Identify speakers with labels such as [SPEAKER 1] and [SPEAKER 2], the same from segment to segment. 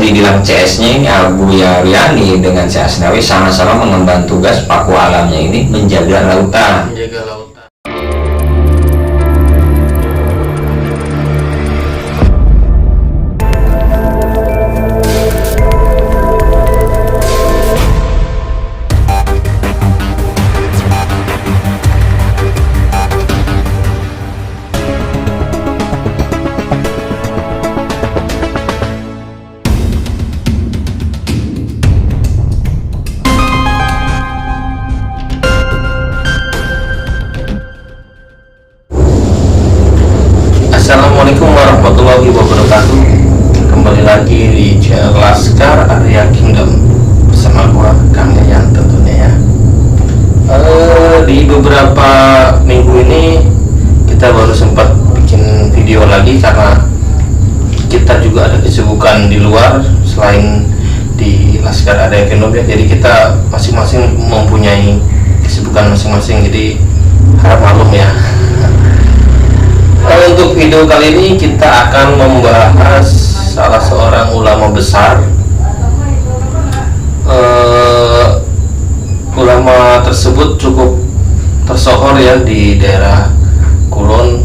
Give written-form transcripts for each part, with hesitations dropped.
[SPEAKER 1] dibilang CS-nya ini Abuya Ruyani dengan si Asnawi sama-sama mengemban tugas paku alamnya ini menjaga lautan.
[SPEAKER 2] Menjaga lautan. Assalamualaikum warahmatullahi wabarakatuh. Kembali lagi di channel Laskar Area Kingdom bersama gua Kang Yayan tentunya ya. Di beberapa minggu ini kita baru sempat bikin video lagi karena kita juga ada kesibukan di luar selain di Laskar Area Kingdom ya. Jadi kita masing-masing mempunyai kesibukan masing-masing, jadi harap maklum ya. Untuk video kali ini kita akan membahas salah seorang ulama besar. Ulama tersebut cukup tersohor ya di daerah Kulon,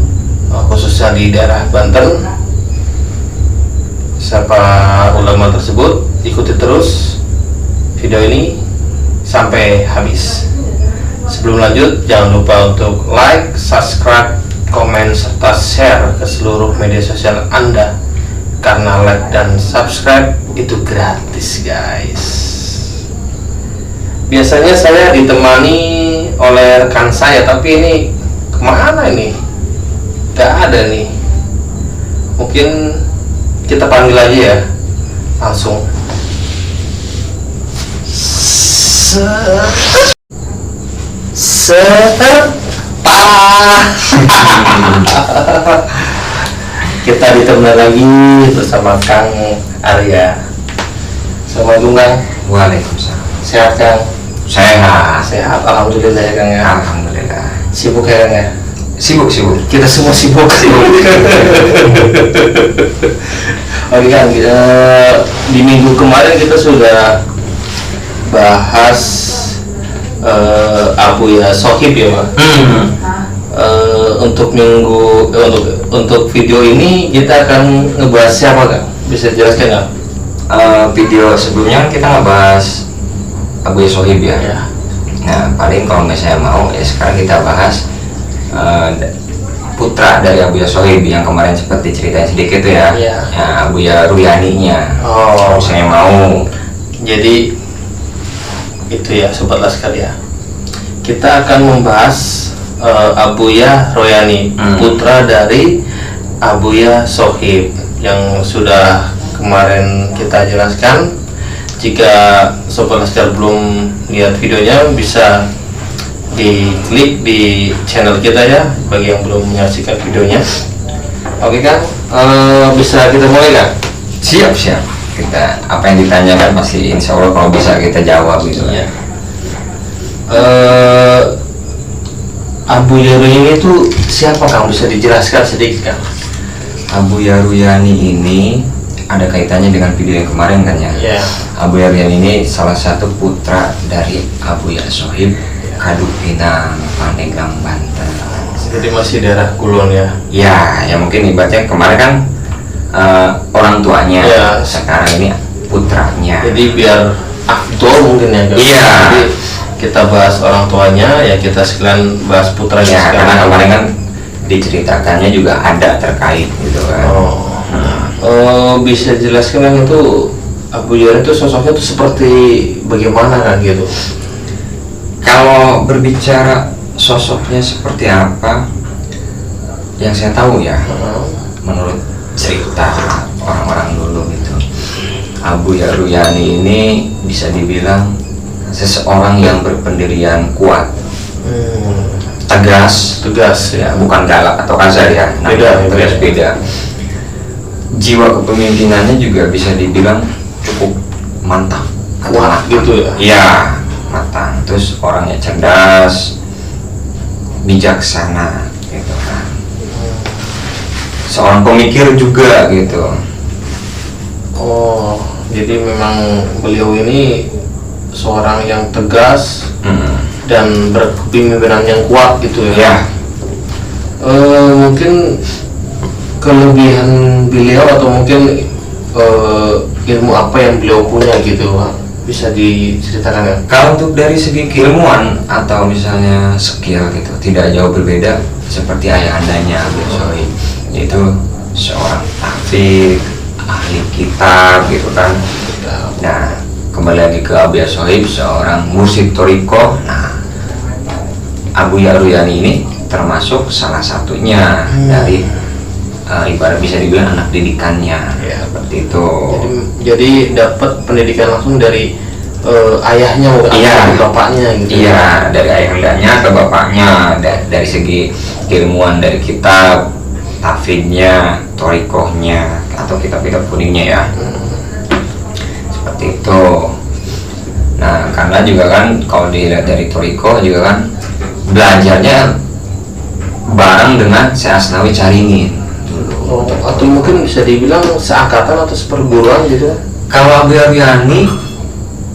[SPEAKER 2] khususnya di daerah Banten. Siapa ulama tersebut? Ikuti terus video ini sampai habis. Sebelum lanjut, jangan lupa untuk like, subscribe, komen, serta share ke seluruh media sosial Anda, karena like dan subscribe itu gratis guys. Biasanya saya ditemani oleh rekan saya, tapi ini kemana ini? Gak ada nih. Mungkin kita panggil aja ya, langsung. Kita ditemani lagi bersama Kang Arya. Assalamualaikum Kang.
[SPEAKER 1] Waalaikumsalam.
[SPEAKER 2] Sehat Kang? Sehat, alhamdulillah ya Kang ya.
[SPEAKER 1] Alhamdulillah.
[SPEAKER 2] Sibuk ya Kang ya?
[SPEAKER 1] Sibuk.
[SPEAKER 2] Kita semua sibuk. Oke Kang, di minggu kemarin kita sudah bahas Abuya Sohib ya Pak. Untuk untuk video ini kita akan ngebahas siapa Kang? Bisa jelaskan nggak?
[SPEAKER 1] Video sebelumnya kita ngebahas Abuya Sohib ya. Nah paling kalau misalnya mau ya sekarang kita bahas putra dari Abuya Sohib yang kemarin sempat diceritain sedikit tuh ya. Ya, Abuya Ruyaninya. Kalau misalnya mau.
[SPEAKER 2] Jadi itu ya Sobat Laskar ya. Kita akan membahas Abuya Ruyani, putra dari Abuya Sohib yang sudah kemarin kita jelaskan. Jika Sobat Laskar belum lihat videonya, bisa diklik di channel kita ya, bagi yang belum menyaksikan videonya. Oke Kang, bisa kita mulai Kang?
[SPEAKER 1] Siap. Kita apa yang ditanyakan pasti insya Allah kalau bisa kita jawab gitu ya.
[SPEAKER 2] Abuya Ruyani itu siapa Kang? Bisa dijelaskan sedikit Kang?
[SPEAKER 1] Abuya Ruyani ini ada kaitannya dengan video yang kemarin kan ya. Abuya Ruyani ini salah satu putra dari Abuya Sohib, Kaduk Pinang, Pandeglang, Banten.
[SPEAKER 2] Jadi masih daerah Kulon ya?
[SPEAKER 1] Ya mungkin ibaratnya kemarin kan orang tuanya, sekarang ini putranya.
[SPEAKER 2] Jadi biar afdol mungkin ya Kang?
[SPEAKER 1] Iya.
[SPEAKER 2] Jadi kita bahas orang tuanya, ya kita sekalian bahas putranya
[SPEAKER 1] ya,
[SPEAKER 2] sekarang.
[SPEAKER 1] karena kemarin kan diceritakannya juga ada terkait gitu kan.
[SPEAKER 2] Bisa jelaskan kan itu Abuya itu sosoknya itu seperti bagaimana kan gitu?
[SPEAKER 1] Kalau berbicara sosoknya seperti apa, yang saya tahu ya, menurut cerita orang-orang dulu gitu, Abuya Ruyani ini bisa dibilang seseorang yang berpendirian kuat, tegas ya, bukan galak atau kasar ya. Beda. Jiwa kepemimpinannya juga bisa dibilang cukup mantap,
[SPEAKER 2] kuat gitu ya.
[SPEAKER 1] Iya, matang. Terus orangnya cerdas, bijaksana gitu kan. Seorang pemikir juga gitu.
[SPEAKER 2] jadi memang beliau ini seorang yang tegas dan berkepemimpinan yang kuat gitu ya.
[SPEAKER 1] Ya.
[SPEAKER 2] Mungkin kelebihan beliau atau mungkin ilmu apa yang beliau punya gitu, bisa diceritakan ya?
[SPEAKER 1] Kalau untuk dari segi keilmuan atau misalnya skill gitu, tidak jauh berbeda seperti ayahandanya Abu Sohib, yaitu seorang tahfidz, ahli kitab gitu kan. Nah, kembali lagi ke Abu Sohib, seorang mursyid thariqah. Nah, Abu Ruyani ini termasuk salah satunya dari ibarat bisa dibilang anak didikannya ya, seperti itu.
[SPEAKER 2] Jadi dapat pendidikan langsung dari ayahnya,
[SPEAKER 1] iya,
[SPEAKER 2] bapaknya gitu.
[SPEAKER 1] Iya, dari ayahandanya ke bapaknya, dari segi keilmuan dari kitab, tahfidznya, thariqahnya atau kitab-kitab kuningnya ya. Seperti itu. Nah, karena juga kan kalau dilihat dari thariqah juga kan belajarnya bareng dengan Syekh Asnawi Caringin.
[SPEAKER 2] Atau mungkin bisa dibilang seangkatan atau seperguruan gitu.
[SPEAKER 1] Kalau Abu Ruyani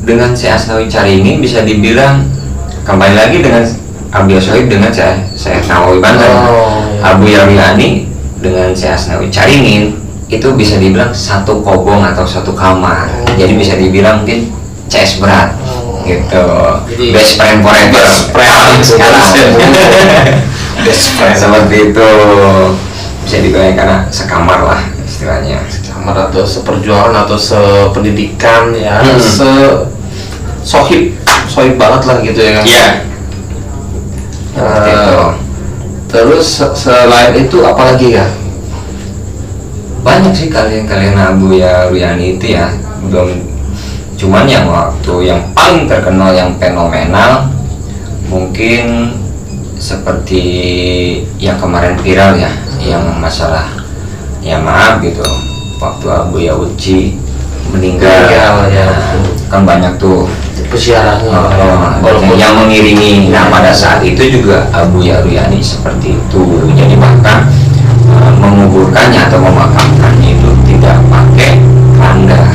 [SPEAKER 1] dengan Syekh Asnawi Caringin bisa dibilang kembali lagi dengan Abu Sohib dengan Syekh Nawawi Banten. Abu Ruyani dengan Syekh Asnawi Caringin itu bisa dibilang satu kobong atau satu kamar. Jadi bisa dibilang mungkin CS berat gitu. Jadi, best friend forever. Best friend seperti itu. Bisa dibilang karena sekamar lah istilahnya,
[SPEAKER 2] sekamar atau seperjuangan atau sependidikan ya, sohib banget lah gitu ya kan.
[SPEAKER 1] Iya.
[SPEAKER 2] Terus selain itu apalagi ya?
[SPEAKER 1] Banyak sih kalian Abu Ruyani itu ya, belum cuman yang waktu yang paling terkenal yang fenomenal mungkin seperti yang kemarin viral ya, yang masalah ya maaf gitu waktu Abu Uci meninggal ya, kan banyak tuh peziarahnya yang mengiringi. Nah, pada saat itu juga Abu Ruyani seperti itu, jadi bahkan menguburkannya atau memakamkannya itu tidak pakai keranda.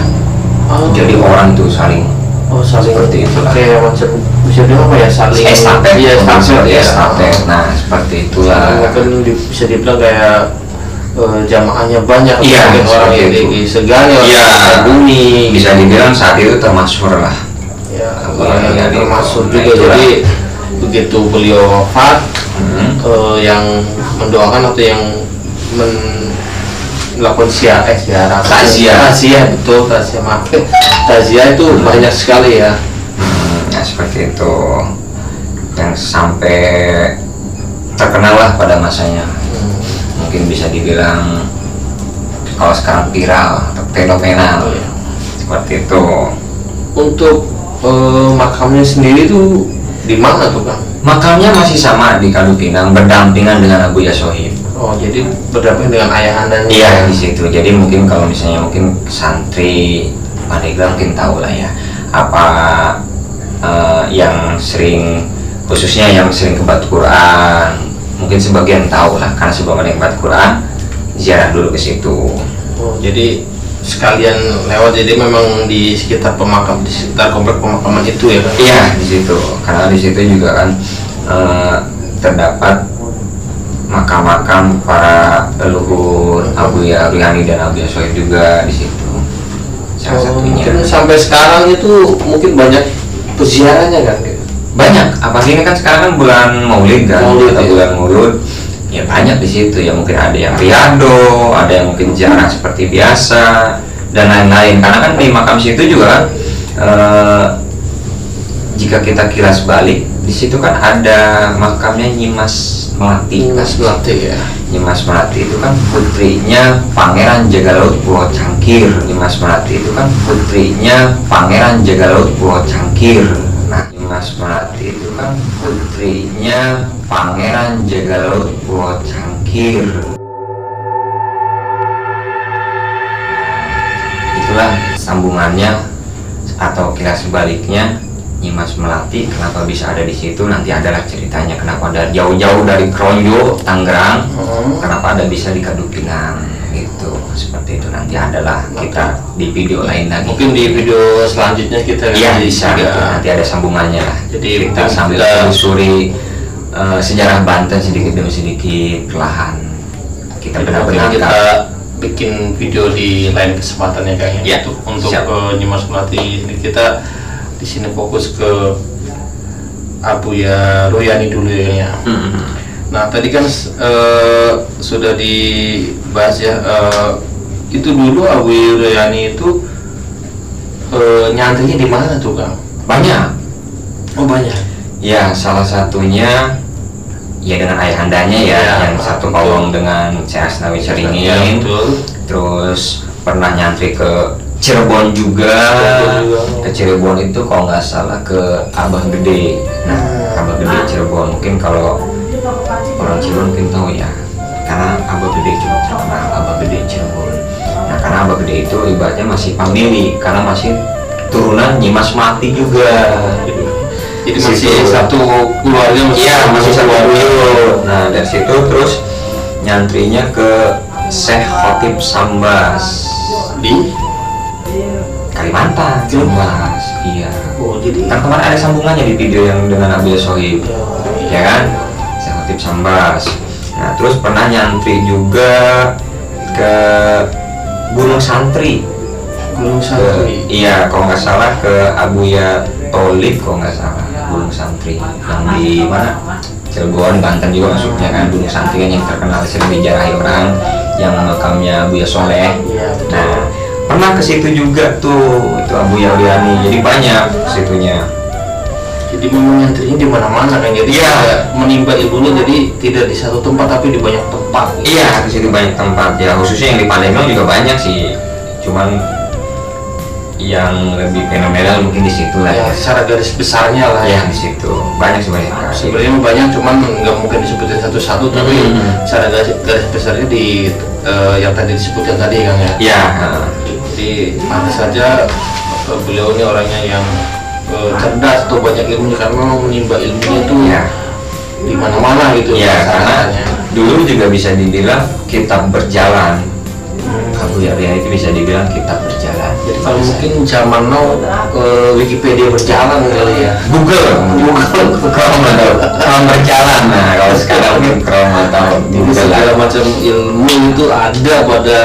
[SPEAKER 1] Jadi orang tuh saling seperti itulah.
[SPEAKER 2] Kayak macam bisa dibilang apa ya, saling
[SPEAKER 1] estafet.
[SPEAKER 2] Iya,
[SPEAKER 1] estafet. Nah, seperti itulah.
[SPEAKER 2] Mungkin bisa dibilang kayak jamaahnya banyak,
[SPEAKER 1] iya,
[SPEAKER 2] orang yang disegani,
[SPEAKER 1] iya,
[SPEAKER 2] bumi.
[SPEAKER 1] Bisa dibilang saat itu termasyhur lah.
[SPEAKER 2] Ya, yang termasyhur juga. Jadi begitu beliau wafat, yang mendoakan atau yang melakukan takziah betul, takziah itu banyak sekali ya.
[SPEAKER 1] Nah, seperti itu yang sampai terkenal lah pada masanya. Mungkin bisa dibilang kalau sekarang viral atau fenomenal seperti itu.
[SPEAKER 2] Untuk makamnya sendiri tuh di mana tuh Kang?
[SPEAKER 1] Makamnya masih sama di Kadupinang, berdampingan dengan Abu Sohib.
[SPEAKER 2] Oh, jadi berdampingan dengan ayahandanya.
[SPEAKER 1] Iya, di situ. Jadi mungkin kalau misalnya mungkin santri Pandeglang mungkin tahu lah ya apa yang sering, khususnya yang sering ke Batu Quran, mungkin sebagian tahu lah karena sebelum ada yang Batu Quran ziarah dulu ke situ.
[SPEAKER 2] Oh, jadi sekalian lewat, jadi memang di sekitar di sekitar komplek pemakaman itu ya kan?
[SPEAKER 1] Iya, di situ. Karena di situ juga kan terdapat makam-makam para leluhur Abu Ruyani dan Abu Sohib juga di situ. Salah satunya.
[SPEAKER 2] Mungkin sampai sekarang itu mungkin banyak peziarahnya kan?
[SPEAKER 1] Banyak, apalagi ini kan sekarang kan bulan Maulid kan, bulan Maulid. Ya banyak di situ ya, mungkin ada yang riado, ada yang mungkin jarang seperti biasa dan lain-lain. Karena kan di makam situ juga kan jika kita kilas balik di situ kan ada makamnya Nyimas Melati.
[SPEAKER 2] Ya.
[SPEAKER 1] Nyimas Melati itu kan putrinya Pangeran Jagalaut Pulau Cangkir. Nyimas Melati itu kan putrinya Pangeran Jagalaut Pulau Cangkir. Nah, Nyimas Melati itu kan putrinya Pangeran Jagalaut Pulau Cangkir. Itulah sambungannya atau kilas sebaliknya Nyimas Melati kenapa bisa ada di situ, nanti adalah ceritanya kenapa ada jauh-jauh dari Kronjo, Tangerang, kenapa ada bisa di Kadupinang Itu seperti itu, nanti adalah kita di video lain lagi.
[SPEAKER 2] Mungkin di video selanjutnya kita
[SPEAKER 1] Iya bisa, nanti ada sambungannya lah.
[SPEAKER 2] Jadi
[SPEAKER 1] kita sambil telusuri sejarah Banten sedikit demi sedikit, perlahan kita benar-benar
[SPEAKER 2] kita bikin video di lain kesempatan ya kayaknya
[SPEAKER 1] ya,
[SPEAKER 2] untuk Nyimas Melati. Kita di sini fokus ke Abuya Royani dulu ya. Nah tadi kan sudah dibahas ya, itu dulu Abuya Royani itu nyantrinya di mana tuh Kang?
[SPEAKER 1] Banyak.
[SPEAKER 2] Oh banyak.
[SPEAKER 1] Ya salah satunya ya dengan ayahandanya ya, yang satu kolong dengan Syekh Asnawi Caringin, terus pernah nyantri ke Cirebon juga. Ke Cirebon itu kalau nggak salah ke Abah Gede. Nah Abah Gede Cirebon, mungkin kalau orang Cirebon mungkin tahu ya, karena Abah Gede cukup terkenal, Abah Gede Cirebon. Nah karena Abah Gede itu ibaratnya masih family, karena masih turunan Nyimas Melati juga.
[SPEAKER 2] Jadi masih satu keluarga,
[SPEAKER 1] masih satu keluarga. Nah dari situ terus nyantrinya ke Syekh Khotib Sambas
[SPEAKER 2] di
[SPEAKER 1] Kalimantan. Sambas, iya.
[SPEAKER 2] Oh jadi
[SPEAKER 1] kan kemarin ada sambungannya di video yang dengan Abuya Sohib, ya kan? Syekh Khotib Sambas. Nah terus pernah nyantri juga ke Gunung Santri.
[SPEAKER 2] Gunung Santri.
[SPEAKER 1] Iya, kalau nggak salah ke Abuya Tolib, kalau nggak salah. Gunung Santri yang di mana? Cirebon, Banten juga masuknya kan. Gunung Santri kan yang terkenal sering dijarahi orang, yang makamnya Abuya Soleh. Nah, pernah ke situ juga tuh, itu Abuya Royani. Jadi banyak situnya.
[SPEAKER 2] Jadi memang nyantrinya di mana-mana kan, jadi menimba ilmunya jadi tidak di satu tempat tapi di banyak tempat.
[SPEAKER 1] Iya, di situ banyak tempat ya, khususnya yang di Palembang juga banyak sih. Cuman yang lebih fenomenal mungkin di situ lah
[SPEAKER 2] ya, secara garis besarnya lah
[SPEAKER 1] ya, di situ banyak sebenarnya.
[SPEAKER 2] Sebenarnya banyak, cuman nggak mungkin disebutin satu-satu, tapi secara garis besarnya di yang tadi disebutkan tadi Kang ya.
[SPEAKER 1] Iya.
[SPEAKER 2] Jadi ada saja beliau ini orangnya yang cerdas atau banyak ilmunya, karena memang menimba ilmunya itu di mana-mana gitu.
[SPEAKER 1] Ya, karena dulu juga bisa dibilang kitab berjalan. Abuya Royani itu bisa dibilang kitab berjalan.
[SPEAKER 2] Jadi kalau mungkin zaman now Wikipedia berjalan kali ya.
[SPEAKER 1] Google Chrome berjalan. Nah kalau sekarang mungkin Chrome atau Google,
[SPEAKER 2] segala macam ilmu itu ada pada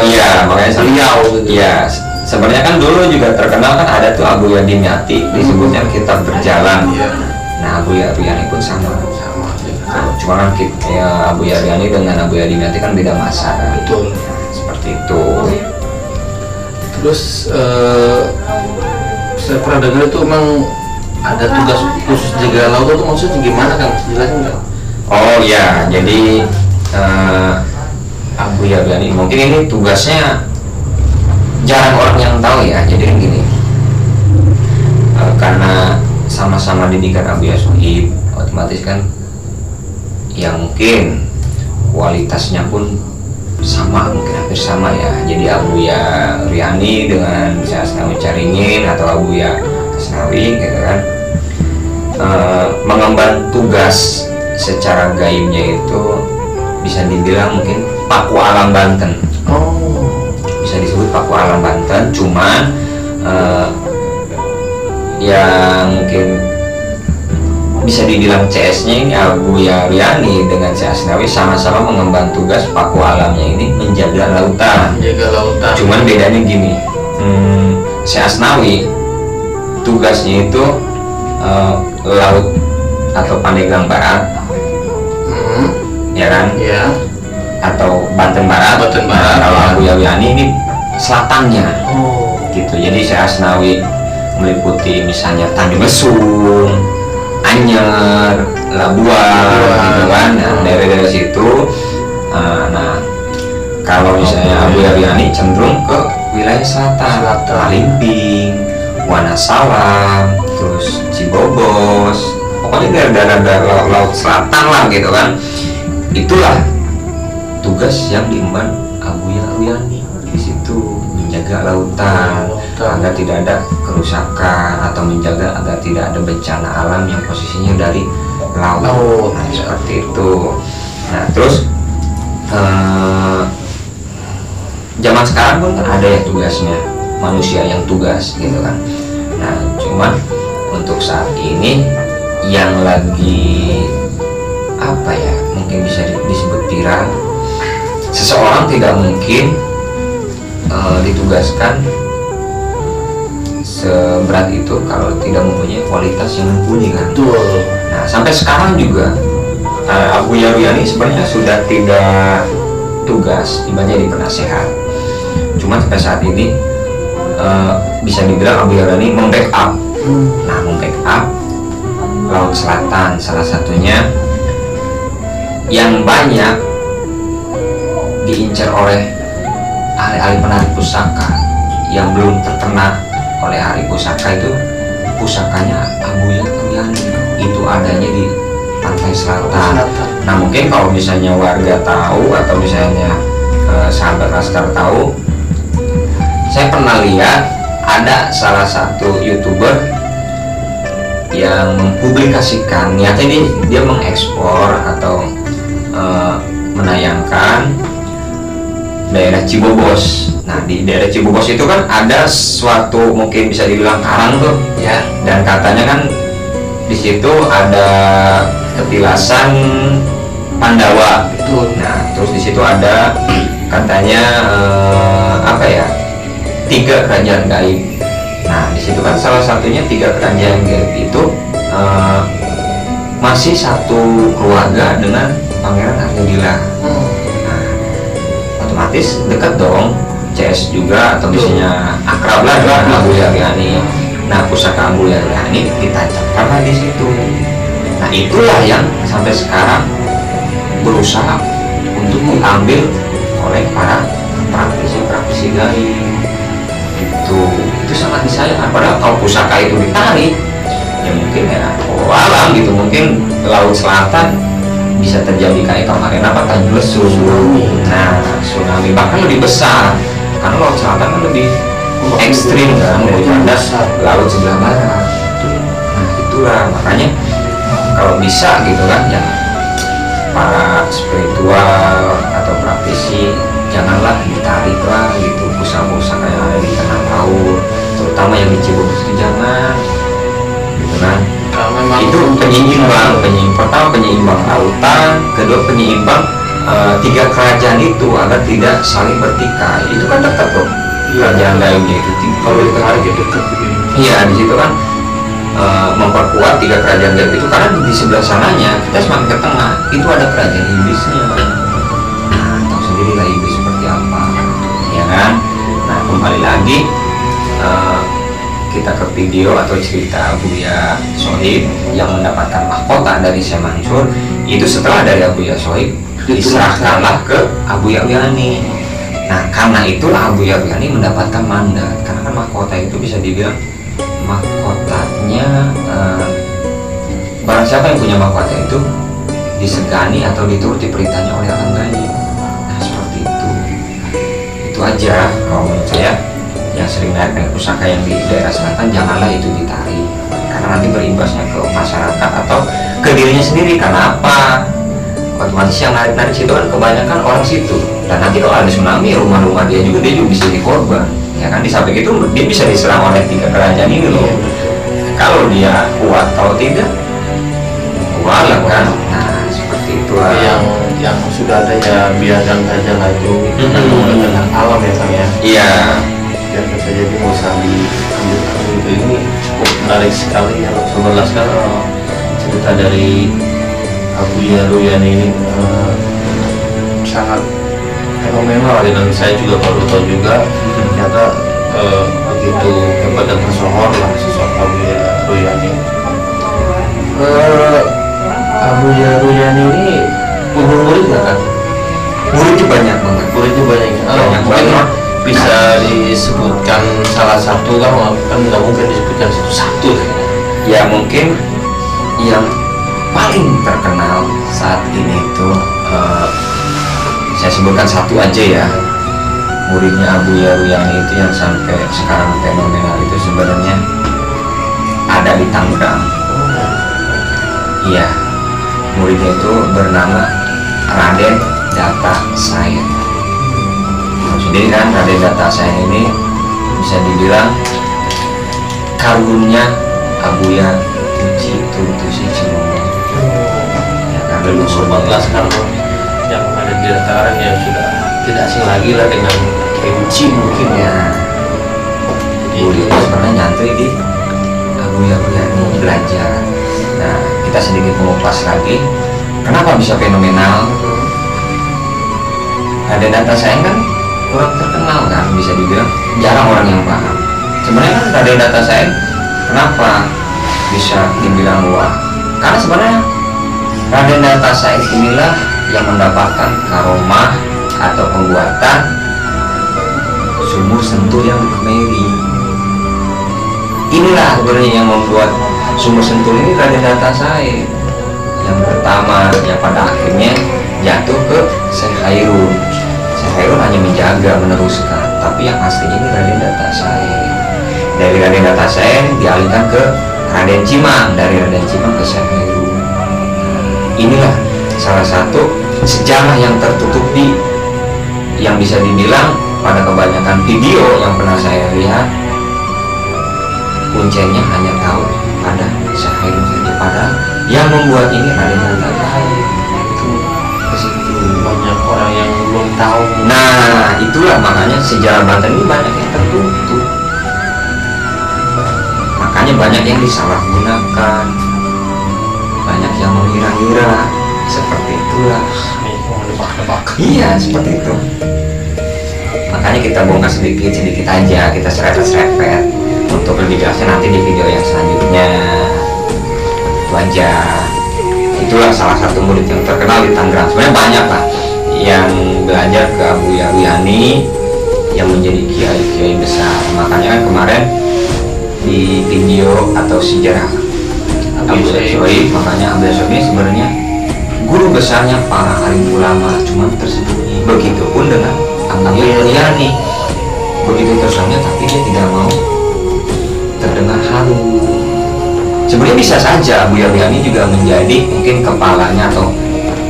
[SPEAKER 1] makanya
[SPEAKER 2] beliau gitu.
[SPEAKER 1] Iya, sebenarnya kan dulu juga terkenal kan ada tuh Abuya Dimyati, disebutnya kitab berjalan. Nah Abuya Royani pun sama. Cuma kan Abuya Royani dengan Abuya Dimyati kan beda masa kan.
[SPEAKER 2] Betul.
[SPEAKER 1] Seperti itu.
[SPEAKER 2] Terus saya pernah dengar itu emang ada tugas khusus jaga laut, itu maksudnya gimana Kang? Jelasin Kang.
[SPEAKER 1] Oh iya, jadi Abuya Royani mungkin ini tugasnya jarang orang yang tahu ya. Jadi kan gini, karena sama-sama didikan Abuya Sohib, otomatis kan yang mungkin kualitasnya pun sama, mungkin hampir sama ya. Jadi Abuya Royani dengan Syekh Asnawi Caringin atau Abuya Asnawi gitu kan, mengemban tugas secara gaibnya itu bisa dibilang mungkin Paku Alam Banten. Bisa disebut Paku Alam Banten, cuman yang mungkin bisa dibilang CS-nya ini Abuya Royani dengan Syekh Asnawi sama-sama mengemban tugas Paku Alamnya ini menjaga lautan. Cuman bedanya gini, Syekh Asnawi tugasnya itu laut atau Pandeglang Barat, ya kan? Atau Banten Barat. Kalau Abuya Royani ini selatannya, gitu. Jadi Syekh Asnawi meliputi misalnya Tanjung Lesung, Anyer, Labuan, gitu kan. Nah, dari situ. Nah, kalau misalnya Abuya Royani cenderung ke wilayah selatan, Malimping, Wonosalam, terus Cibobos, pokoknya daerah laut selatan lah gitu kan. Itulah tugas yang diemban Abuya Royani di situ, menjaga lautan agar tidak ada kerusakan atau menjaga agar tidak ada bencana alam yang posisinya dari laut. Nah, seperti itu. Nah, terus zaman sekarang pun kan ada ya tugasnya, manusia yang tugas gitu kan. Nah cuman untuk saat ini yang lagi apa ya, mungkin bisa disebut viral, seseorang tidak mungkin ditugaskan seberat itu kalau tidak mempunyai kualitas yang mumpuni kan.
[SPEAKER 2] Betul.
[SPEAKER 1] Nah sampai sekarang juga Abuya Ruyani sebenarnya sudah tidak tugas, ibaratnya di penasehat. Cuma sampai saat ini bisa dibilang Abuya Ruyani membackup. Nah membackup Laut Selatan salah satunya yang banyak diincar oleh ahli-ahli penarik pusaka yang belum terkena oleh ahli pusaka itu pusakanya Abuya Ruyani, itu adanya di pantai selatan. Nah mungkin kalau misalnya warga tahu atau misalnya sahabat Laskar tahu, saya pernah lihat ada salah satu YouTuber yang mempublikasikan, niatnya dia mengekspor atau menayangkan daerah Cibobos. Nah di daerah Cibobos itu kan ada suatu mungkin bisa dibilang karang tuh ya, dan katanya kan di situ ada petilasan Pandawa itu. Nah terus di situ ada katanya apa ya, 3 kerajaan gaib. Nah di situ kan salah satunya 3 kerajaan gaib itu masih satu keluarga dengan Pangeran Arjadila. Otomatis dekat dong, CS juga atau misalnya akrab lah dengan Abuya Ruyani. Nah pusaka Abuya Ruyani ditancapkan di situ. Nah itulah yang sampai sekarang berusaha untuk diambil oleh para praktisi gaib. Itu sangat disayangkan. Padahal kalau pusaka itu ditarik, ya mungkin ya alam gitu, mungkin Laut Selatan bisa terjadi kayak kemarin apa Tanjung Lesung. Nah tsunami bahkan lebih besar karena Laut Selatan kan lebih ekstrim kan daripada laut sebelah barat. Nah itulah makanya kalau bisa gitu kan ya, para spiritual atau praktisi janganlah ditariklah gitu pusaka-pusaka yang ada di tengah laut, terutama yang di Cibubur itu jangan gitu kan. Itu pertama penyeimbang lautan, kedua penyeimbang 3 kerajaan itu agar tidak saling bertikai. Itu kan dekat tuh kerajaan gaibnya itu, kalau ditarik itu dekat. Iya di situ kan memperkuat 3 kerajaan gaib itu, karena di sebelah sananya kita semakin ke tengah itu ada kerajaan iblisnya. Nah tahu sendiri lah iblis seperti apa ya kan. Nah kembali lagi kita ke video atau cerita Abuya Sohib yang mendapatkan mahkota dari Syekh Mansur. Itu setelah dari Abuya Sohib diserahkanlah ke Abuya Ruyani. Nah karena itulah Abuya Ruyani mendapatkan mandat, karena kan mahkota itu bisa dibilang mahkotanya barang siapa yang punya mahkota itu disegani atau dituruti perintahnya oleh alam gaib. Nah seperti itu aja kalau menurut saya. Yang sering naik pusaka yang di daerah selatan janganlah itu ditarik, karena nanti berimbasnya ke masyarakat atau ke dirinya sendiri. Karena apa? Otomatis yang narik situ kan kebanyakan orang situ, dan nanti kalau ada tsunami rumah-rumah dia juga bisa jadi korban ya kan. Di samping itu dia bisa diserang oleh 3 kerajaan ini loh. Kalau dia kuat, kalau tidak walau kan. Nah seperti itu
[SPEAKER 2] yang sudah ada ya biarkan saja lah itu dengan alam ya Kang ya.
[SPEAKER 1] Iya,
[SPEAKER 2] biarkan saja, itu nggak usah diambil gitu. Ini cukup menarik sekali ya Sobat Laskar, cerita dari Abuya Ruyani ini sangat fenomenal ya, dan saya juga baru tahu juga ternyata begitu hebat dan tersohor lah sosok Abuya Ruyani. Abuya Ruyani ini murid nggak kan?
[SPEAKER 1] muridnya banyak banget.
[SPEAKER 2] Mungkin bisa disebutkan salah satu kan nggak mungkin disebutkan satu
[SPEAKER 1] ya. Mungkin yang paling terkenal saat ini itu saya sebutkan satu aja ya. Muridnya Abuya Ruyani itu yang sampai sekarang fenomenal itu sebenarnya ada di Tangerang. Iya, muridnya itu bernama Raden Data Said. Jadi kan Raden Datasayang ini bisa dibilang karbunnya Abuya Uci Tutusi Cimomo. Ya kan leluhur
[SPEAKER 2] 14 karbon yang ada di sekarang ya sudah tidak asing lagi lah dengan Uci mungkin ya.
[SPEAKER 1] Jadi pernah nyantri di Abuya ini belajar. Nah, kita sedikit mengupas lagi kenapa bisa fenomenal. Raden Datasayang kan kurang terkenal kan, bisa dibilang jarang orang yang paham. Sebenarnya kan Raden Datasayang kenapa bisa dibilang wah? Karena sebenarnya Raden Datasayang inilah yang mendapatkan karomah atau pembuatan sumur sentul yang kemeri. Inilah sebenarnya yang membuat sumur sentul ini Raden Datasayang yang pertama, yang pada akhirnya jatuh ke Syekh Khairun. Syekh Khairun hanya menjaga, meneruskan, tapi yang aslinya ini Raden Datasayang. Dari Raden Datasayang dialihkan ke Raden Cimang, dari Raden Cimang ke Syekh Khairun. Inilah salah satu sejarah yang tertutupi yang bisa dibilang pada kebanyakan video yang pernah saya lihat kuncinya hanya tahu pada Syekh Khairun saja, padahal yang membuat ini Raden Datasayang. Itu kesitu
[SPEAKER 2] Banyak orang yang belum tahu.
[SPEAKER 1] Nah, itulah makanya sejarah Banten ini banyak yang tertutup. Makanya banyak yang disalahgunakan, banyak yang mengira-ngira, seperti itulah.
[SPEAKER 2] Nebak-nebak.
[SPEAKER 1] Iya, seperti itu. Makanya kita bongkar sedikit-sedikit aja, kita serempet-serempet. Untuk lebih jelasnya nanti di video yang selanjutnya. Itu aja. Itulah salah satu murid yang terkenal di Tangerang. Sebenarnya banyak lah yang belajar ke Abuya Ruyani yang menjadi kiai-kiai besar. Makanya kan kemarin di video atau sejarah Abuya Sohib, makanya Abuya Sohib sebenarnya guru besarnya para alim ulama, cuma tersembunyi. Begitupun dengan Abuya Ruyani, begitu tersembunyi tapi dia tidak mau terdengar haru. Sebenarnya bisa saja Abuya Ruyani juga menjadi mungkin kepalanya atau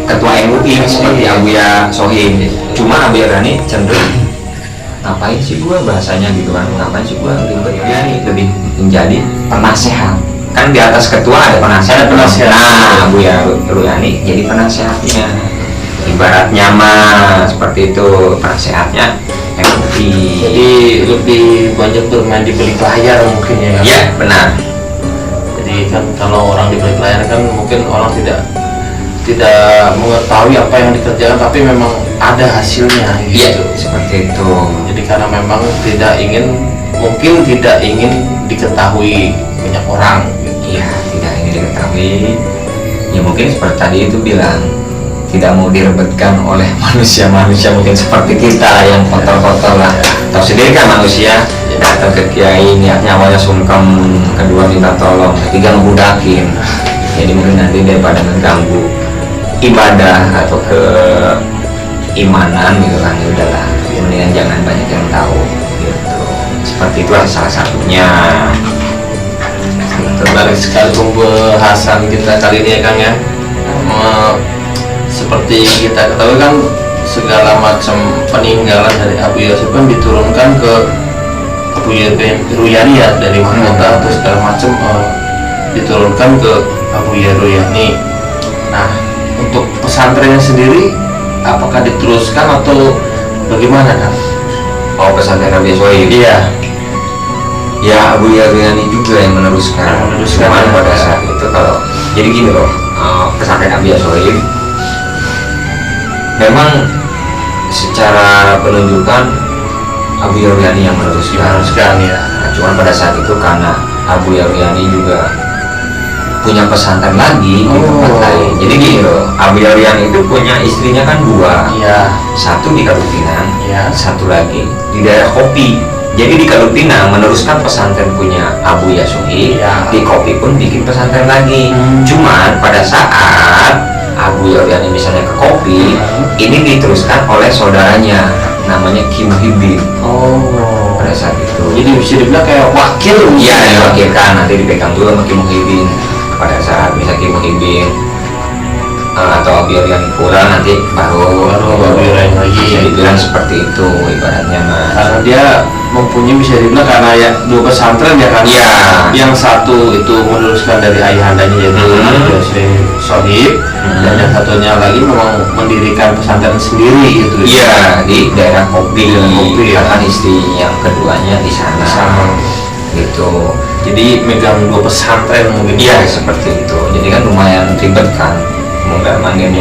[SPEAKER 1] ketua MUI seperti Abuya Sohib. Cuma Abuya Ruyani cenderung ngapain sih gua, bahasanya gitu kan, ngapain sih gua ribet ini, lebih menjadi penasehat. Kan di atas ketua ada penasehat. Nah, Abuya Ruyani jadi penasehatnya. Ibaratnya mah seperti itu, penasehatnya MUI.
[SPEAKER 2] Jadi lebih banyak bermain di balik layar mungkin ya.
[SPEAKER 1] Iya, benar.
[SPEAKER 2] Jadi kan kalau orang di balik layar kan mungkin orang tidak mengetahui apa yang dikerjakan, tapi memang ada hasilnya gitu.
[SPEAKER 1] Iya, seperti itu.
[SPEAKER 2] Jadi karena memang mungkin tidak ingin diketahui banyak orang gitu.
[SPEAKER 1] Iya, tidak ingin diketahui. Ya mungkin seperti tadi itu bilang, tidak mau direbutkan oleh manusia-manusia mungkin seperti kita yang kotor-kotor lah. Tahu sendiri kan manusia datang ke kiai niatnya awalnya sungkem, kedua minta tolong, ketiga ngebudakin. Jadi mungkin nanti daripada mengganggu ibadah atau keimanan gitu kan, ya udahlah, mendingan jangan banyak yang tahu gitu. Seperti itulah salah satunya.
[SPEAKER 2] Menarik sekali pembahasan kita kali ini ya Kang ya. Seperti kita ketahui kan segala macam peninggalan dari Abuya Sohib kan diturunkan ke Abuya Ruyani ya, dari mahkota atau segala macam diturunkan ke Abuya Ruyani. Nah, untuk pesantrennya sendiri apakah diteruskan atau bagaimana kan?
[SPEAKER 1] Oh, pesantren Abuya Sohib.
[SPEAKER 2] Iya.
[SPEAKER 1] Ya, Abuya Ruyani juga yang meneruskan. Cuman pada saat itu kalau jadi gini loh, pesantren Abuya Sohib memang secara penunjukan Abuya Ruyani yang meneruskan ya. Nah, cuman pada saat itu karena Abuya Ruyani juga punya pesantren lagi di tempat lain. Jadi gini loh, Abuya Ruyani itu punya istrinya kan dua.
[SPEAKER 2] Iya.
[SPEAKER 1] Satu di Kalupinang,
[SPEAKER 2] ya.
[SPEAKER 1] Satu lagi di daerah Kopi. Jadi di Kalupinang meneruskan pesantren punya Abuya Sohib,
[SPEAKER 2] ya.
[SPEAKER 1] Di Kopi pun bikin pesantren lagi. Cuman pada saat Abuya Ruyani misalnya ke Kopi, ini diteruskan oleh saudaranya namanya Ki Muhyiddin. Pada saat itu.
[SPEAKER 2] Jadi bisa dibilang kayak wakil.
[SPEAKER 1] Iya, diwakilkan, nanti dipegang dulu sama Ki Muhyiddin. Pada saat bisa Ki Muhyiddin atau Abu Yaryani pula nanti baru
[SPEAKER 2] Abu Yaryani lagi.
[SPEAKER 1] Bisa dibilang seperti itu ibaratnya Mas.
[SPEAKER 2] Karena dia mempunyai, bisa dibilang karena ya 2 pesantren ya kan.
[SPEAKER 1] Iya.
[SPEAKER 2] Yang satu itu meneruskan dari ayahandanya yaitu Sohib, dan yang satunya lagi memang mendirikan pesantren sendiri gitu.
[SPEAKER 1] Iya, di daerah Kopi.
[SPEAKER 2] Kopi, ya.
[SPEAKER 1] Kan istri yang keduanya di sana. Gitu.
[SPEAKER 2] Jadi megang 2 pesantren mungkin.
[SPEAKER 1] Iya, seperti itu. Jadi kan lumayan ribet kan. Mundar mandir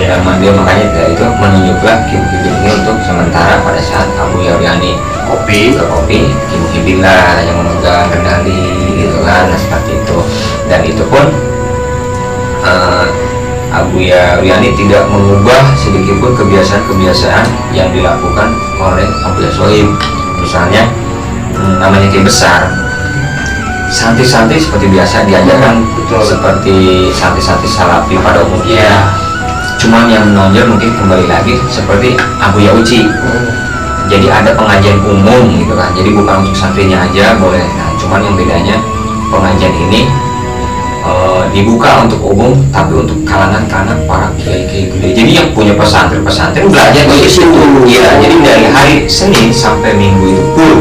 [SPEAKER 1] makanya dia itu menunjuklah Ki Muhyiddin ini untuk sementara pada saat Abu Yaryani ke kopi, Ki Muhyiddin lah yang memegang kendali gitu kan. Nah, seperti itu. Dan itu pun Abu Yaryani tidak mengubah sedikitpun kebiasaan-kebiasaan yang dilakukan oleh Abu Sohib. Misalnya namanya Ki besar, santri-santri seperti biasa diajarkan, seperti santri-santri salafi pada umumnya. Cuman yang menonjol mungkin kembali lagi seperti Abu Uci. Jadi ada pengajian umum gitu kan. Jadi bukan untuk santrinya aja boleh. Nah, cuman yang bedanya pengajian ini dibuka untuk umum, tapi untuk kalangan para kiai-kiai gede. Jadi yang punya pesantren belajar di situ. Iya, jadi dari hari Senin sampai Minggu itu full.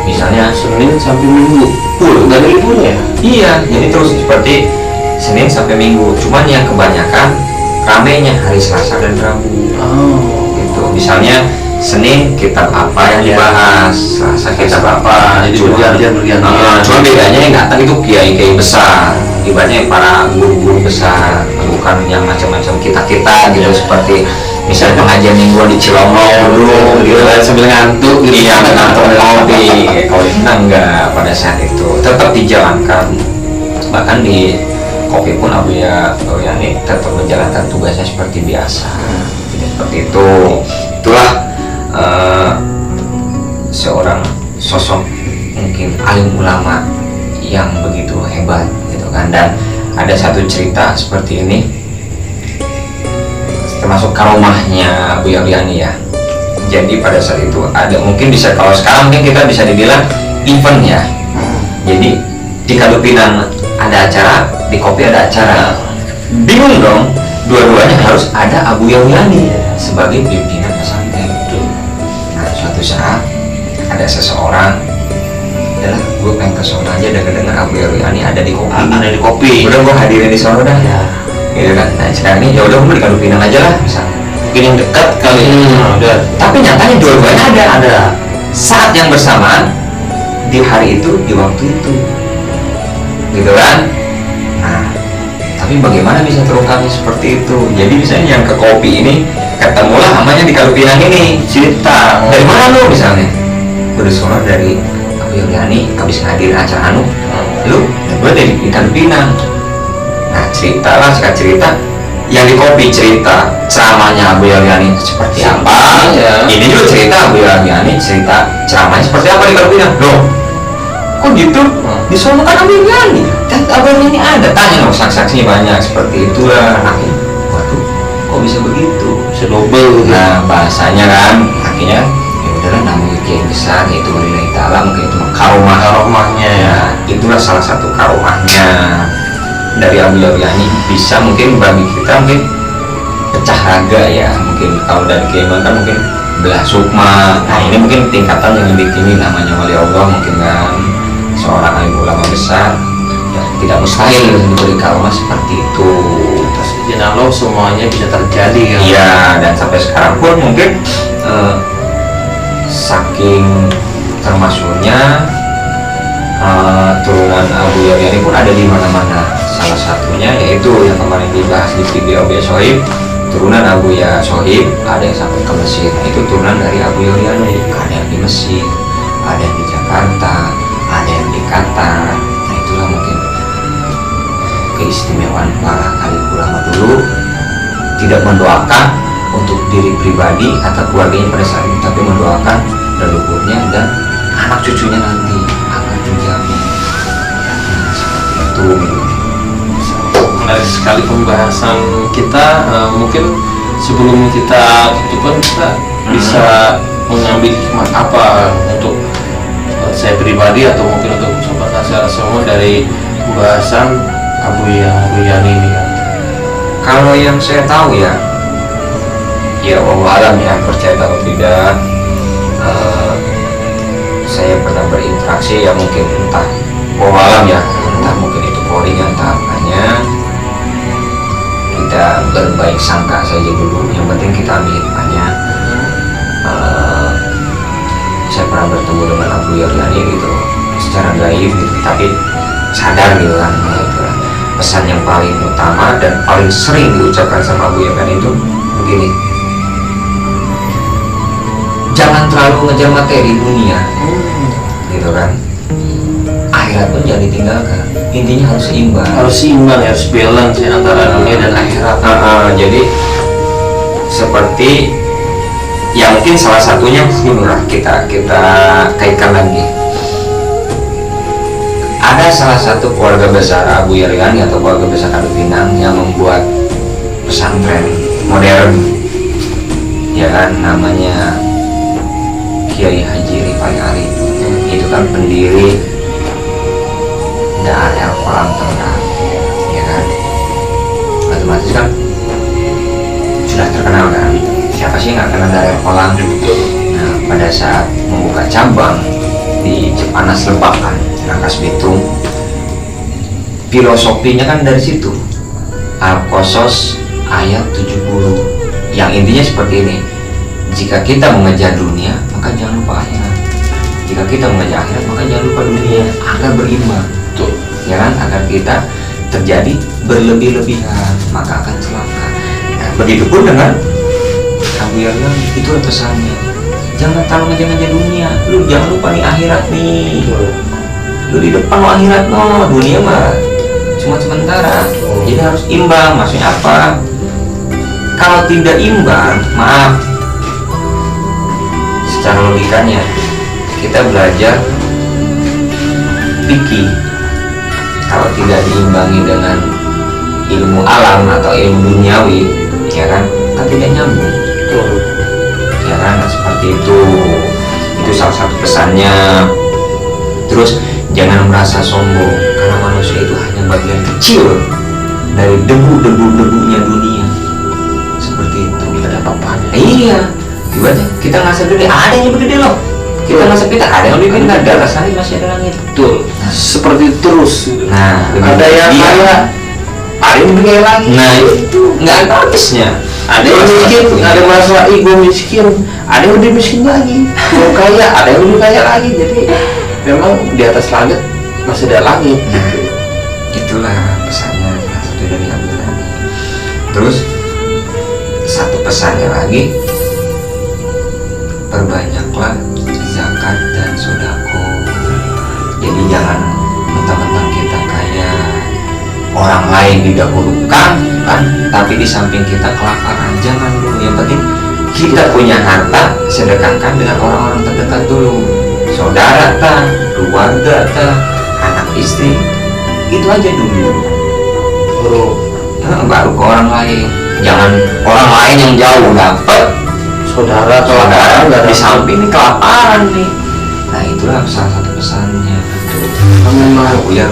[SPEAKER 1] Misalnya
[SPEAKER 2] Senin sampai Minggu full, nggak ada liburnya.
[SPEAKER 1] Iya, jadi terus seperti Senin sampai Minggu. Cuman yang kebanyakan ramenya hari Selasa dan Rabu. Gitu. Misalnya Senin kitab apa yang dibahas, Selasa kitab apa.
[SPEAKER 2] Jadi bergantian.
[SPEAKER 1] Cuma bedanya yang datang itu kiai-kiai besar, ibaratnya para guru-guru besar, bukan yang macam-macam kita gitu. Seperti misalnya pengajian mingguan di Cilongok dulu gitu kan, sambil ngantuk gitu. Iya, ngantuk ngopi. Kalau ini enggak, pada saat itu tetap dijalankan. Bahkan di kopi pun Abu Yaryani tetap menjalankan tugasnya seperti biasa. Tidak seperti itu. Itulah seorang sosok mungkin alim ulama yang begitu hebat gitu kan. Dan ada satu cerita seperti ini, termasuk karomahnya Abu Yaryani ya. Jadi pada saat itu ada, mungkin bisa, kalau sekarang mungkin kita bisa dibilang event ya. Jadi di Kadupinang ada acara, di Kopi ada acara. Bingung dong, dua-duanya harus ada Abu Yaryani sebagai pimpinan pesantren. Nah, suatu saat ada seseorang, adalah gue pengen ke sono aja dengan Abu Yaryani ada di Kopi. Udah gue hadirin di sono dah. Gitu kan. Nah, sekarang ini ya udah gue di Kadupinang aja lah misalnya. Mungkin yang dekat kali. Udah. Tapi nyatanya dua-duanya ada. Saat yang bersamaan di hari itu, di waktu itu. Gitu kan. Nah, tapi bagaimana bisa terungkapnya seperti itu? Jadi misalnya yang ke Kopi ini ketemulah namanya di Kadupinang ini, cerita dari mana lu misalnya? Bersuara dari Abu Yaryani habis ngadir acara lu gue dari Kadupinang. Nah, singkat cerita yang di Kopi cerita ceramahnya Abu Yaryani seperti apa ya. Ini juga cerita Abu Yaryani cerita ceramahnya seperti apa di Kadupinang. Loh, kok gitu? Di sono kan Abu Yaryani, dan Abu Yaryani ada, tanya dong, saksi-saksinya banyak seperti itulah. Akhirnya, waduh, kok bisa begitu? Bisa double. Nah, bahasanya kan akhirnya ya udahlah, namanya kiai besar yaitu Walillahi Ta'ala, mungkin itu karomahnya ya. Itulah salah satu karomahnya dari Abu Yaryani, bisa mungkin bagi kita mungkin pecah raga ya. Mungkin kalau dari kiai kan mungkin belah sukma. Nah, ini mungkin tingkatan yang lebih tinggi, namanya wali Allah mungkin kan, seorang alim ulama besar ya, tidak mustahil diberi karomah seperti itu.
[SPEAKER 2] Terus izin Allah semuanya bisa terjadi kan?
[SPEAKER 1] Iya, dan sampai sekarang pun mungkin saking termasuknya turunan Abu Yaryani pun ada di mana-mana. Salah satunya yaitu yang kemarin dibahas di video Abu Sohib, turunan Abu Sohib ada yang sampai ke Mesir. Itu turunan dari Abu Yaryani. Ada yang di Mesir, ada yang di Jakarta, ada yang di Qatar. Nah, itulah mungkin keistimewaan para alim ulama dulu, tidak mendoakan untuk diri pribadi atau keluarganya pada saat itu, tapi mendoakan leluhurnya dan anak cucunya nanti akan terjamin. Nah, seperti itu.
[SPEAKER 2] Menarik sekali pembahasan kita. Mungkin sebelum kita tutupkan, kita bisa mengambil hikmah apa untuk saya pribadi atau mungkin untuk sobat secara semua dari pembahasan Abu Yaryani ini kan?
[SPEAKER 1] Kalau yang saya tahu ya wallahu alam ya, percaya atau tidak, saya pernah berinteraksi ya, mungkin entah wallahu alam ya, entah mungkin itu coding entah apanya, kita berbaik sangka saja dulu, yang penting kita ambil hikmahnya. Saya pernah bertemu dengan Abu Yaryani gitu secara gaib gitu, tapi sadar gitu kan, gitu kan. Pesan yang paling utama dan paling sering diucapkan sama Abu Yaryani itu begini: jangan terlalu ngejar materi dunia, gitu kan. Akhirat pun jangan ditinggalkan, intinya harus seimbang.
[SPEAKER 2] Harus balance ya, antara dunia dan akhirat.
[SPEAKER 1] Jadi seperti ya mungkin salah satunya kita kaitkan lagi. Ada salah satu keluarga besar Abu Yaryani atau keluarga besar Kaduk Pinang yang membuat pesantren modern, ya kan, namanya Kiai Haji Rifai Arif. Itu kan pendiri daerah Kolam Tengah, ya kan, otomatis kan sudah terkenal kan, siapa sih nggak kenal daerah Kolam. Nah, pada saat membuka cabang di Cipanas Lebak kan, Rangkas Bitung, filosofinya kan dari situ, Al-Qasas ayat 70, yang intinya seperti ini: jika kita mengejar dunia maka jangan lupa akhirat, jika kita mengejar akhirat maka jangan lupa dunia, agar berimbang. Tuh, ya kan, agar kita terjadi berlebih-lebihan maka akan celaka. Nah, begitupun dengan Abu Yaryani, itu pesannya, jangan terlalu ngejar dunia, lu jangan lupa nih akhirat nih. Lu di depan lo akhirat, no, dunia mah cuma sementara. Jadi harus imbang. Maksudnya apa? Kalau tidak imbang, maaf, secara logikanya kita belajar fikih, kalau tidak diimbangi dengan ilmu alam atau ilmu duniawi, ya kan tidak nyambung. Ya kan, seperti itu salah satu pesannya. Terus jangan merasa sombong, karena manusia itu hanya bagian kecil dari debu-debunya dunia. Seperti itu.
[SPEAKER 2] Ada apa-apanya.
[SPEAKER 1] Iya, ibaratnya kita ngerasa gede, ada yang lebih gede loh. Kita ngerasa pintar, ada yang lebih pintar. Di atas langit masih ada langit.
[SPEAKER 2] Betul. Seperti itu terus.
[SPEAKER 1] Nah,
[SPEAKER 2] ada yang kaya, ada yang lebih kaya lagi.
[SPEAKER 1] Nah, itu nggak ada habisnya.
[SPEAKER 2] Ada yang miskin, ada yang merasa ego miskin, ada yang lebih miskin lagi. Yang kaya, ada yang lebih kaya lagi. Jadi memang di atas langit masih ada langit. Gitu.
[SPEAKER 1] Itulah pesannya salah satu dari Abu Yaryani. Terus satu pesannya lagi, perbanyaklah zakat dan sodako. Jadi jangan mentang-mentang kita kaya, orang lain didahulukan kan, tapi di samping kita kelaparan. Jangan dulu, yang penting kita punya harta, sedekahkan dengan orang-orang terdekat dulu, saudara ta, keluarga ta, anak istri, itu aja dulu. Baru ke orang lain. Jangan orang lain yang jauh dapat, saudara di samping ini kelaparan nih. Nah, itulah salah satu pesannya.
[SPEAKER 2] Memang
[SPEAKER 1] Uya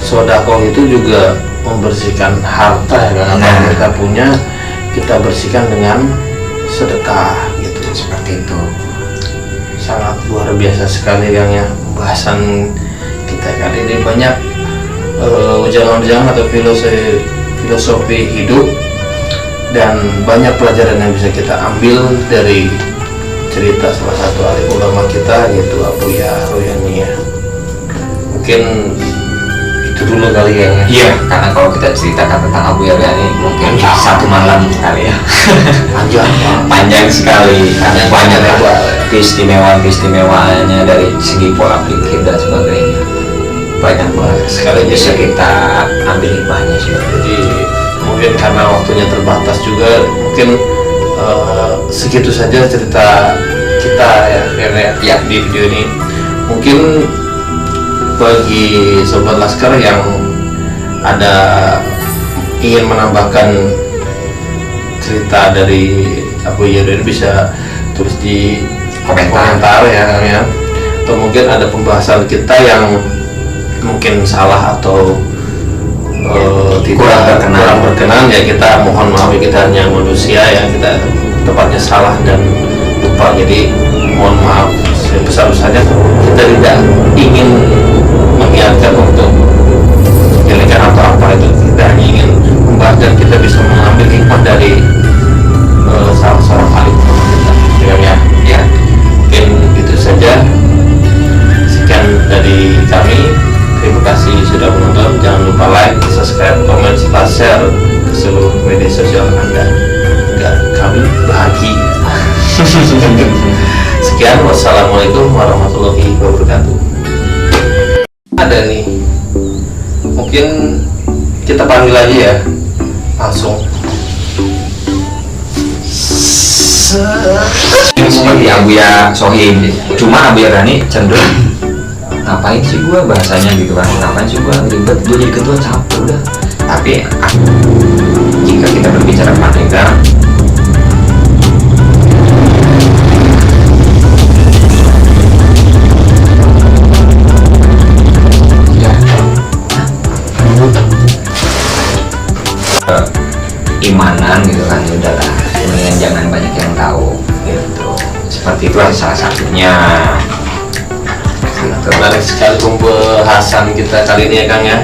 [SPEAKER 2] sodako itu juga membersihkan harta ya kan. Apa kita punya, kita bersihkan dengan sedekah gitu.
[SPEAKER 1] Seperti itu.
[SPEAKER 2] Sangat luar biasa sekali yang pembahasan kita kali ini. Banyak ujangan-ujangan atau filosofi hidup, dan banyak pelajaran yang bisa kita ambil dari cerita salah satu alim ulama kita, yaitu Abu Yaryani ya. Mungkin itu dulu kali ya.
[SPEAKER 1] Iya, karena kalau kita ceritakan tentang Abu Yaryani mungkin satu malam kali ya. Panjang sekali, karena banyak keistimewaannya dari segi pola pikir dan sebagainya. Banyak banget sekali bisa kita ambil hikmahnya sih.
[SPEAKER 2] Jadi mungkin karena waktunya terbatas juga, mungkin segitu saja cerita kita ya di video ini. Mungkin bagi sobat Laskar yang ada ingin menambahkan cerita dari Abu Yaryani, bisa tulis di komentar ya. Atau mungkin ada pembahasan kita yang mungkin salah atau kurang berkenan ya, kita mohon maaf ya, kita hanya manusia ya, kita tepatnya salah dan lupa, jadi mohon maaf sebesar-besarnya. Kita tidak ingin mengingatkan untuk menyelesaikan atau apa itu, kita hanya ingin membahas dan kita bisa mengambil hikmah dari salah seorang alim kita ya. Mungkin itu saja, sekian dari kami. Terima kasih sudah menonton. Jangan lupa like, subscribe, komen, serta share ke seluruh media sosial Anda agar kami bahagia. Sekian, wassalamualaikum warahmatullahi wabarakatuh. Ada nih, mungkin kita panggil aja ya, langsung.
[SPEAKER 1] Seperti Abuya Sohib, cuma Abuya Rani cenderung ngapain sih gua bahasanya gitu kan, ngapain sih gua ribet, gua jadi ketua capek udah. Tapi jika kita berbicara merdeka, imanan gitu kan, ya udahlah, kemudian jangan banyak yang tahu gitu. Seperti itulah salah satunya.
[SPEAKER 2] Menarik sekali pembahasan kita kali ini ya Kang ya.